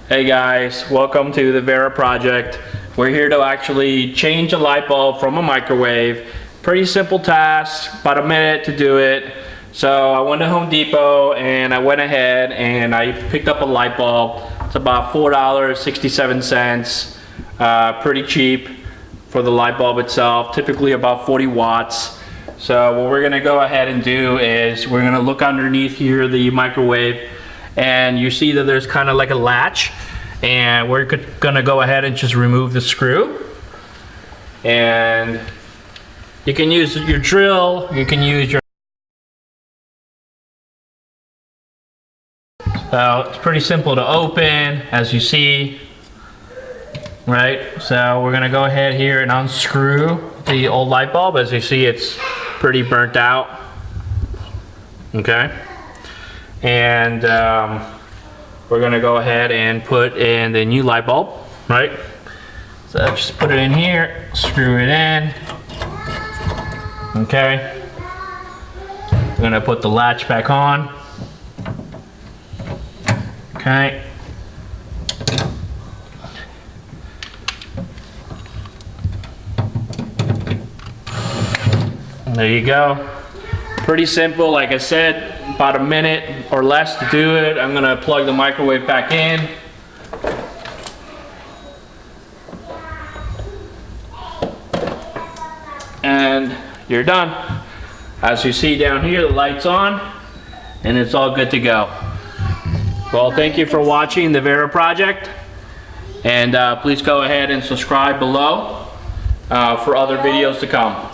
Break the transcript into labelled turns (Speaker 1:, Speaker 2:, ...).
Speaker 1: Hey guys, welcome to the Vera project. We're here to actually change a light bulb from a microwave. Pretty simple task, about a minute to do it. So I went to Home Depot and I went ahead and I picked up a light bulb. It's about $4.67, pretty cheap for the light bulb itself, typically about 40 watts. So what we're gonna go ahead and do is we're gonna look underneath here, the microwave, and you see that there's kind of like a latch, and we're gonna go ahead and just remove the screw. And you can use your drill, you can use your... So it's pretty simple to open, as you see, right? So we're gonna go ahead here and unscrew the old light bulb. As you see, it's pretty burnt out, okay? And we're gonna go ahead and put in the new light bulb, right? So just put it in here, screw it in, okay? We're gonna put the latch back on, okay? And there you go. Pretty simple, like I said, about a minute or less to do it. I'm gonna plug the microwave back in. And you're done. As you see down here, the light's on and it's all good to go. Well, thank you for watching the Vera project, and please go ahead and subscribe below for other videos to come.